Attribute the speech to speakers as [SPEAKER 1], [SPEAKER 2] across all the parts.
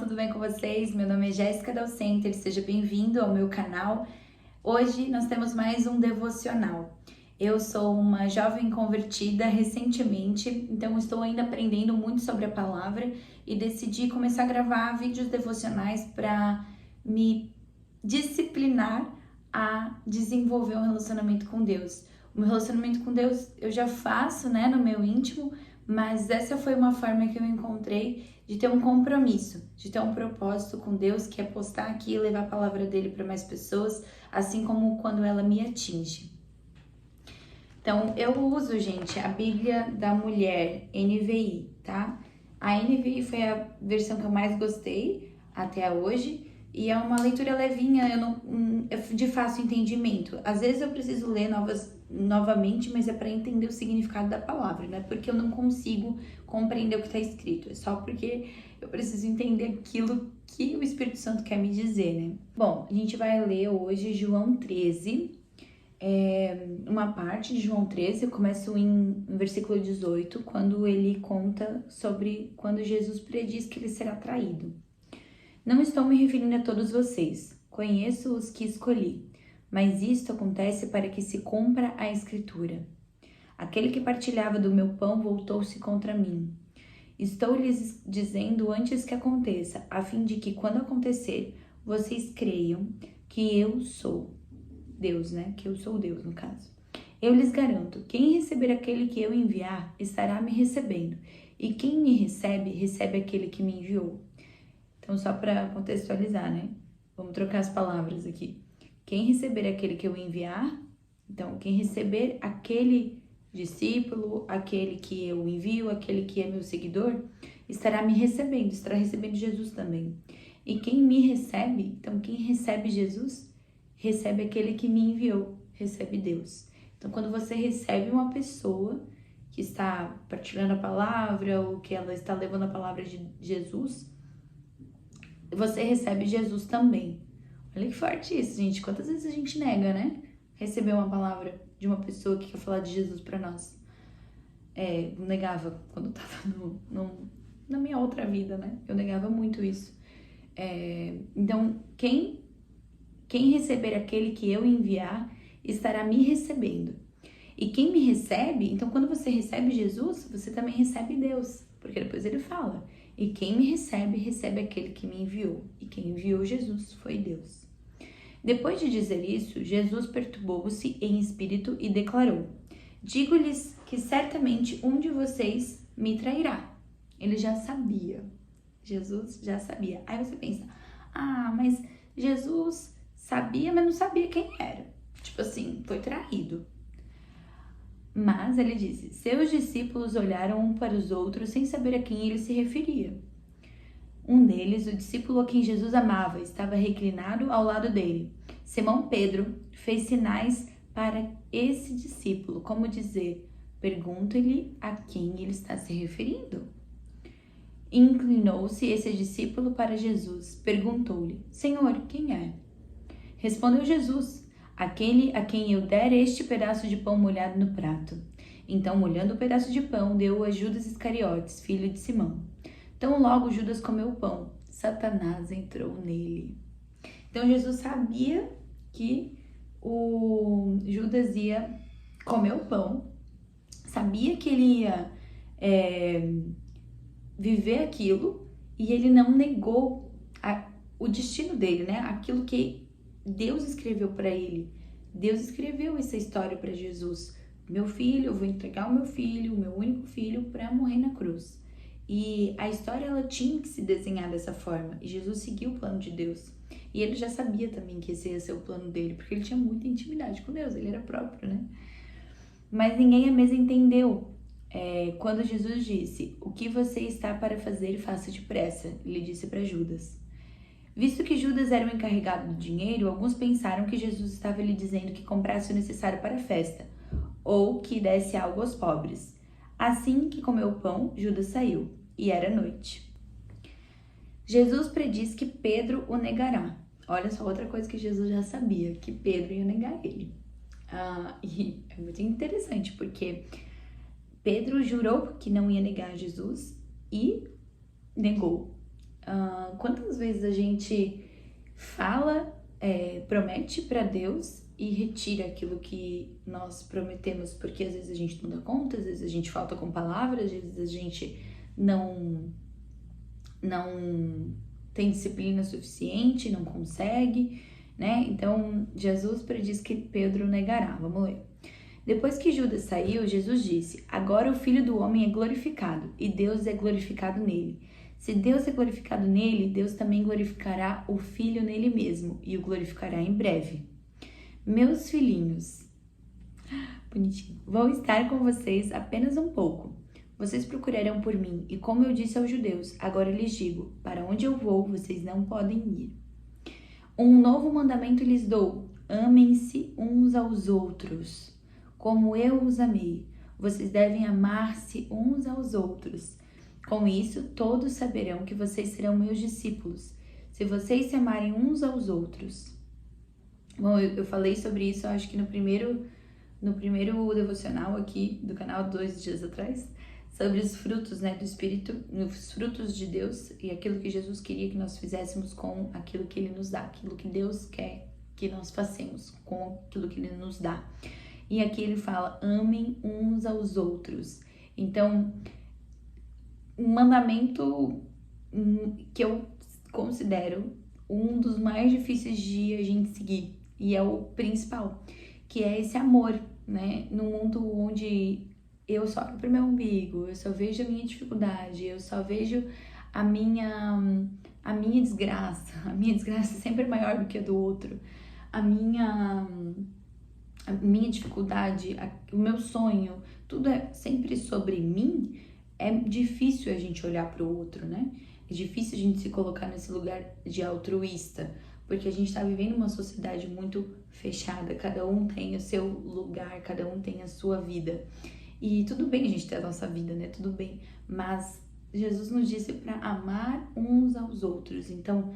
[SPEAKER 1] tudo bem com vocês? Meu nome é Jéssica Dal Center, seja bem-vindo ao meu canal. Hoje nós temos mais um devocional. Eu sou uma jovem convertida recentemente, então estou ainda aprendendo muito sobre a palavra e decidi começar a gravar vídeos devocionais para me disciplinar a desenvolver um relacionamento com Deus. O meu relacionamento com Deus eu já faço, no meu íntimo, mas essa foi uma forma que eu encontrei de ter um compromisso, de ter um propósito com Deus, que é postar aqui e levar a palavra dele para mais pessoas, assim como quando ela me atinge. Então, eu uso, gente, a Bíblia da Mulher, NVI, tá? A NVI foi a versão que eu mais gostei até hoje, e é uma leitura levinha, é de fácil entendimento. Às vezes eu preciso ler novamente, mas é para entender o significado da palavra, não é porque eu não consigo compreender o que está escrito, é só porque eu preciso entender aquilo que o Espírito Santo quer me dizer, né? Bom, a gente vai ler hoje João 13, uma parte de João 13, eu começo em versículo 18, quando ele conta sobre quando Jesus prediz que ele será traído. Não estou me referindo a todos vocês, conheço os que escolhi, mas isto acontece para que se cumpra a Escritura. Aquele que partilhava do meu pão voltou-se contra mim. Estou lhes dizendo antes que aconteça, a fim de que quando acontecer, vocês creiam que eu sou Deus, que eu sou Deus no caso. Eu lhes garanto, quem receber aquele que eu enviar, estará me recebendo, e quem me recebe, recebe aquele que me enviou. Então, só para contextualizar, Vamos trocar as palavras aqui. Quem receber aquele que eu enviar, então, quem receber aquele discípulo, aquele que eu envio, aquele que é meu seguidor, estará me recebendo, estará recebendo Jesus também. E quem me recebe, então, quem recebe Jesus, recebe aquele que me enviou, recebe Deus. Então, quando você recebe uma pessoa que está partilhando a palavra ou que ela está levando a palavra de Jesus, você recebe Jesus também. Olha que forte isso, gente. Quantas vezes a gente nega, receber uma palavra de uma pessoa que quer falar de Jesus pra nós. Eu negava quando eu tava na minha outra vida, Eu negava muito isso. Então, quem receber aquele que eu enviar, estará me recebendo. E quem me recebe, então quando você recebe Jesus, você também recebe Deus. Porque depois ele fala, e quem me recebe, recebe aquele que me enviou. E quem enviou Jesus foi Deus. Depois de dizer isso, Jesus perturbou-se em espírito e declarou: digo-lhes que certamente um de vocês me trairá. Ele já sabia. Jesus já sabia. Aí você pensa, mas Jesus sabia, mas não sabia quem era. Tipo assim, foi traído. Mas ele disse, seus discípulos olharam um para os outros sem saber a quem ele se referia. Um deles, o discípulo a quem Jesus amava, estava reclinado ao lado dele. Simão Pedro fez sinais para esse discípulo, como dizer, pergunta-lhe a quem ele está se referindo. Inclinou-se esse discípulo para Jesus, perguntou-lhe, Senhor, quem é? Respondeu Jesus, aquele a quem eu der este pedaço de pão molhado no prato. Então, molhando o pedaço de pão, deu-o a Judas Iscariotes, filho de Simão. Então, logo Judas comeu o pão. Satanás entrou nele. Então, Jesus sabia que o Judas ia comer o pão, sabia que ele ia viver aquilo, e ele não negou o destino dele, aquilo que Deus escreveu para ele. Deus escreveu essa história para Jesus. Meu filho, eu vou entregar o meu único filho, para morrer na cruz. E a história, ela tinha que se desenhar dessa forma. E Jesus seguiu o plano de Deus. E ele já sabia também que esse ia ser o plano dele, porque ele tinha muita intimidade com Deus, ele era próprio, Mas ninguém à mesa entendeu. Quando Jesus disse, o que você está para fazer, faça depressa, ele disse para Judas. Visto que Judas era o encarregado do dinheiro, alguns pensaram que Jesus estava lhe dizendo que comprasse o necessário para a festa, ou que desse algo aos pobres. Assim que comeu o pão, Judas saiu, e era noite. Jesus prediz que Pedro o negará. Olha só outra coisa que Jesus já sabia, que Pedro ia negar ele. E é muito interessante, porque Pedro jurou que não ia negar Jesus e negou. Quantas vezes a gente fala, promete para Deus e retira aquilo que nós prometemos, porque às vezes a gente não dá conta, às vezes a gente falta com palavras, às vezes a gente não tem disciplina suficiente, não consegue, né? Então, Jesus prediz que Pedro negará. Vamos ler. Depois que Judas saiu, Jesus disse: Agora o Filho do Homem é glorificado, e Deus é glorificado nele. Se Deus é glorificado nele, Deus também glorificará o Filho nele mesmo, e o glorificará em breve. Meus filhinhos, bonitinho, vou estar com vocês apenas um pouco. Vocês procurarão por mim, e como eu disse aos judeus, agora lhes digo: para onde eu vou, vocês não podem ir. Um novo mandamento lhes dou: amem-se uns aos outros, como eu os amei. Vocês devem amar-se uns aos outros. Com isso, todos saberão que vocês serão meus discípulos, se vocês se amarem uns aos outros. Bom, eu falei sobre isso, acho que no primeiro devocional aqui do canal, 2 dias atrás, sobre os frutos, né, do Espírito, os frutos de Deus e aquilo que Jesus queria que nós fizéssemos com aquilo que Ele nos dá, aquilo que Deus quer que nós façamos com aquilo que Ele nos dá. E aqui ele fala: amem uns aos outros. Então, um mandamento que eu considero um dos mais difíceis de a gente seguir, e é o principal, que é esse amor, né? Num mundo onde eu só olho pro meu umbigo, eu só vejo a minha dificuldade, eu só vejo a minha desgraça. A minha desgraça sempre é maior do que a do outro. A minha dificuldade, o meu sonho, tudo é sempre sobre mim. É difícil a gente olhar para o outro, né? É difícil a gente se colocar nesse lugar de altruísta, porque a gente tá vivendo uma sociedade muito fechada, cada um tem o seu lugar, cada um tem a sua vida. E tudo bem a gente ter a nossa vida, né? Tudo bem, mas Jesus nos disse para amar uns aos outros. Então,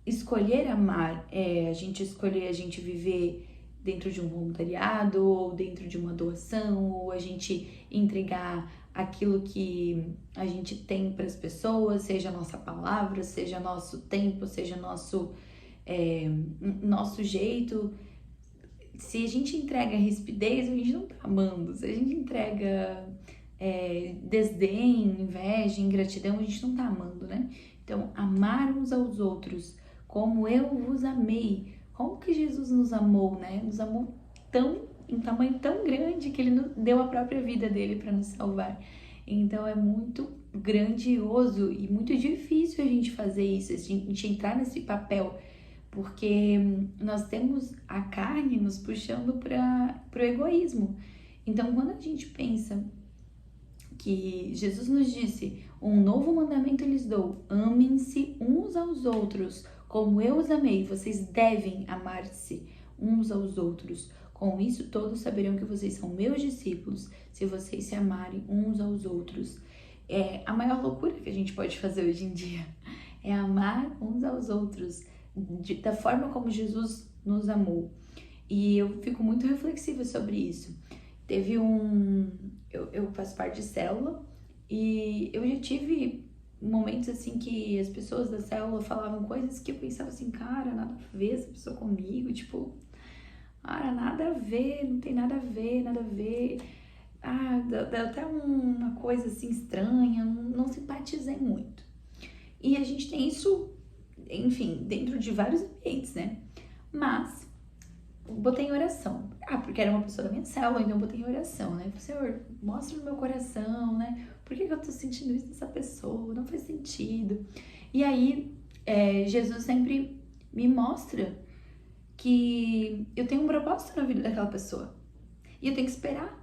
[SPEAKER 1] escolher amar é a gente escolher a gente viver dentro de um voluntariado, ou dentro de uma doação, ou a gente entregar aquilo que a gente tem para as pessoas, seja a nossa palavra, seja nosso tempo, seja nosso jeito. Se a gente entrega rispidez, a gente não tá amando. Se a gente entrega desdém, inveja, ingratidão, a gente não tá amando, né? Então, amar uns aos outros como eu vos amei. Como que Jesus nos amou, né? Nos amou em tamanho tão grande que Ele deu a própria vida dele para nos salvar. Então é muito grandioso e muito difícil a gente fazer isso, a gente entrar nesse papel, porque nós temos a carne nos puxando para o egoísmo. Então, quando a gente pensa que Jesus nos disse: um novo mandamento lhes dou, amem-se uns aos outros, como eu os amei, vocês devem amar-se uns aos outros. Com isso, todos saberão que vocês são meus discípulos, se vocês se amarem uns aos outros. É a maior loucura que a gente pode fazer hoje em dia, é amar uns aos outros, da forma como Jesus nos amou. E eu fico muito reflexiva sobre isso. Teve eu faço parte de célula, e eu já tive momentos assim que as pessoas da célula falavam coisas que eu pensava assim: cara, nada a ver essa pessoa comigo, tipo, cara, nada a ver, não tem nada a ver, nada a ver. Dá até uma coisa assim estranha, não simpatizei muito. E a gente tem isso, enfim, dentro de vários ambientes, né? Mas botei em oração. Porque era uma pessoa da minha célula, então eu botei em oração, né? Senhor, mostra no meu coração, né? Por que eu tô sentindo isso nessa pessoa? Não faz sentido. E aí, Jesus sempre me mostra que eu tenho um propósito na vida daquela pessoa. E eu tenho que esperar.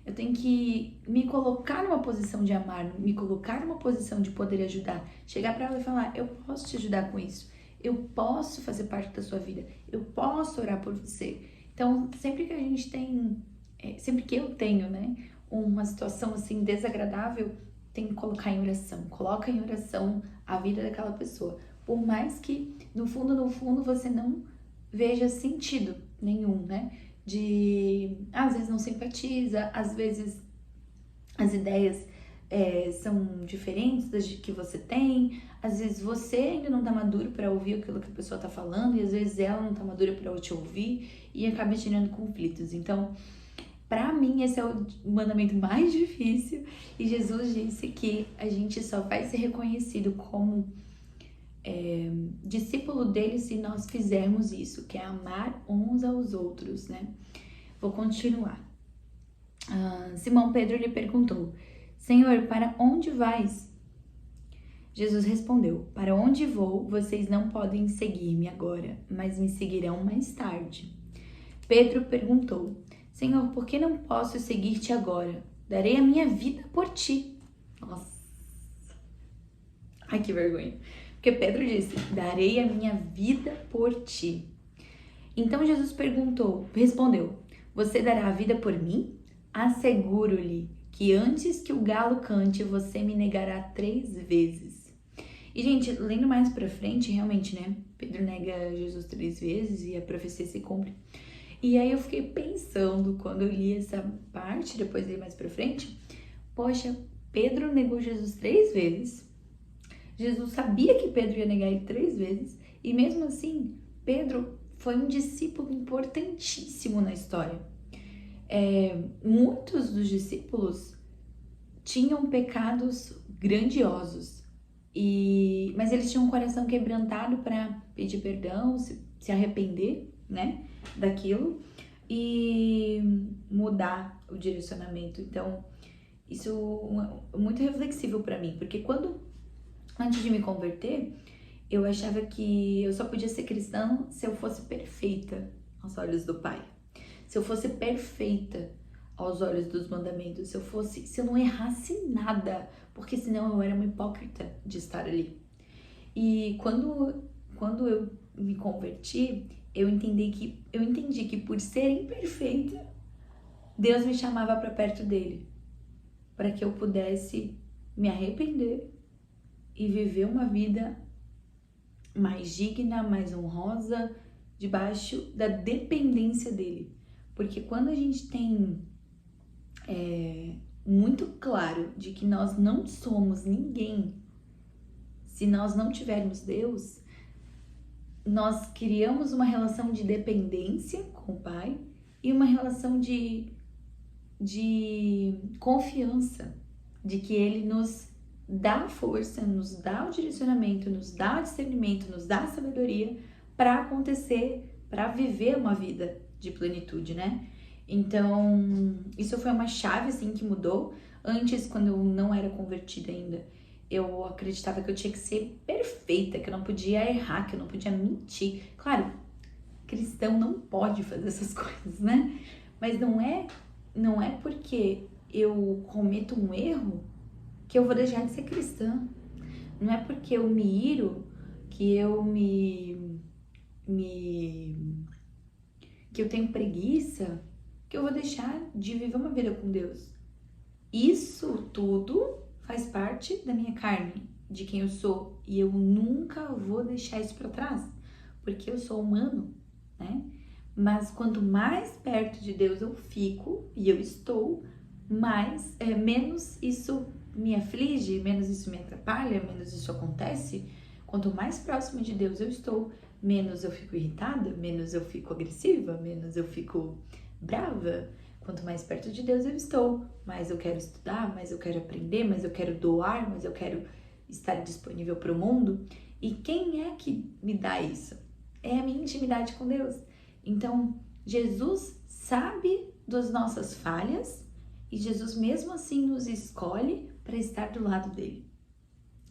[SPEAKER 1] Eu tenho que me colocar numa posição de amar, me colocar numa posição de poder ajudar. Chegar pra ela e falar: eu posso te ajudar com isso. Eu posso fazer parte da sua vida. Eu posso orar por você. Então, sempre que a gente tem, sempre que eu tenho, né, uma situação assim desagradável, tem que colocar em oração. Coloca em oração a vida daquela pessoa. Por mais que, no fundo, você não veja sentido nenhum, né? Às vezes não simpatiza, às vezes as ideias são diferentes das que você tem. Às vezes você ainda não tá maduro para ouvir aquilo que a pessoa tá falando, e às vezes ela não tá madura para te ouvir, e acaba gerando conflitos. Então, para mim, esse é o mandamento mais difícil, e Jesus disse que a gente só vai ser reconhecido como discípulo dele se nós fizermos isso, que é amar uns aos outros, né? Vou continuar. Simão Pedro lhe perguntou: Senhor, para onde vais? Jesus respondeu: Para onde vou, vocês não podem seguir-me agora, mas me seguirão mais tarde. Pedro perguntou: Senhor, por que não posso seguir-te agora? Darei a minha vida por ti. Nossa. Ai, que vergonha. Porque Pedro disse: Darei a minha vida por ti. Então Jesus respondeu: Você dará a vida por mim? Asseguro-lhe que antes que o galo cante, você me negará 3 vezes. E, gente, lendo mais pra frente, realmente, né? Pedro nega Jesus 3 vezes e a profecia se cumpre. E aí eu fiquei pensando, quando eu li essa parte, depois li mais pra frente, poxa, Pedro negou Jesus 3 vezes. Jesus sabia que Pedro ia negar ele 3 vezes. E mesmo assim, Pedro foi um discípulo importantíssimo na história. Muitos dos discípulos tinham pecados grandiosos, mas eles tinham um coração quebrantado para pedir perdão, se arrepender, né, daquilo e mudar o direcionamento. Então, isso é muito reflexível para mim, porque antes de me converter, eu achava que eu só podia ser cristã se eu fosse perfeita aos olhos do Pai. Se eu fosse perfeita aos olhos dos mandamentos, se eu não errasse nada, porque senão eu era uma hipócrita de estar ali. E quando eu me converti, eu entendi que por ser imperfeita, Deus me chamava para perto dele, para que eu pudesse me arrepender e viver uma vida mais digna, mais honrosa, debaixo da dependência dele. Porque quando a gente tem muito claro de que nós não somos ninguém, se nós não tivermos Deus, nós criamos uma relação de dependência com o Pai e uma relação de confiança, de que Ele nos dá força, nos dá o direcionamento, nos dá o discernimento, nos dá a sabedoria para acontecer, para viver uma vida de plenitude, né? Então, isso foi uma chave, assim, que mudou. Antes, quando eu não era convertida ainda, eu acreditava que eu tinha que ser perfeita, que eu não podia errar, que eu não podia mentir. Claro, cristão não pode fazer essas coisas, né? Mas não é porque eu cometo um erro que eu vou deixar de ser cristã. Não é porque eu me iro que eu que eu tenho preguiça que eu vou deixar de viver uma vida com Deus. Isso tudo faz parte da minha carne, de quem eu sou, e eu nunca vou deixar isso para trás, porque eu sou humano, né? Mas quanto mais perto de Deus eu fico, e eu estou, menos isso me aflige, menos isso me atrapalha, menos isso acontece. Quanto mais próximo de Deus eu estou, menos eu fico irritada, menos eu fico agressiva, menos eu fico brava. Quanto mais perto de Deus eu estou, mais eu quero estudar, mais eu quero aprender, mais eu quero doar, mais eu quero estar disponível para o mundo. E quem é que me dá isso? É a minha intimidade com Deus. Então, Jesus sabe das nossas falhas e Jesus mesmo assim nos escolhe para estar do lado dele.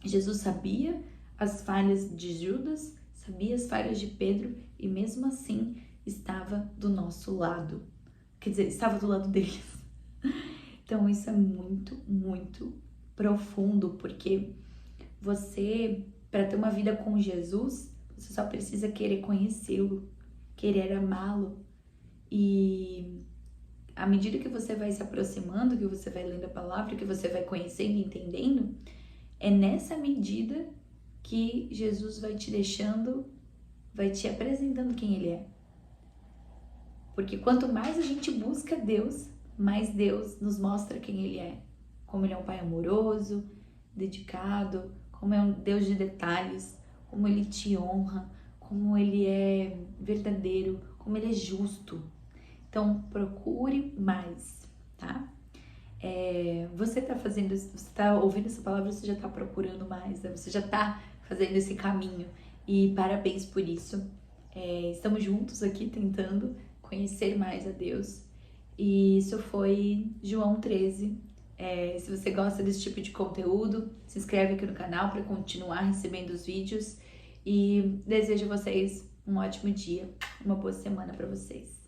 [SPEAKER 1] Jesus sabia as falhas de Judas, sabia as falhas de Pedro e mesmo assim estava do nosso lado. Quer dizer, estava do lado deles. Então isso é muito, muito profundo, porque você, para ter uma vida com Jesus, você só precisa querer conhecê-lo, querer amá-lo. E à medida que você vai se aproximando, que você vai lendo a palavra, que você vai conhecendo e entendendo, é nessa medida que Jesus vai te deixando, vai te apresentando quem Ele é. Porque quanto mais a gente busca Deus, mais Deus nos mostra quem Ele é. como Ele é um Pai amoroso, dedicado, como é um Deus de detalhes, como Ele te honra, como Ele é verdadeiro, como Ele é justo. Então, procure mais, tá? Você tá ouvindo essa palavra, você já tá procurando mais, né? Você já tá fazendo esse caminho e parabéns por isso. Estamos juntos aqui tentando conhecer mais a Deus e isso foi João 13. Se você gosta desse tipo de conteúdo, se inscreve aqui no canal para continuar recebendo os vídeos e desejo a vocês um ótimo dia, uma boa semana para vocês.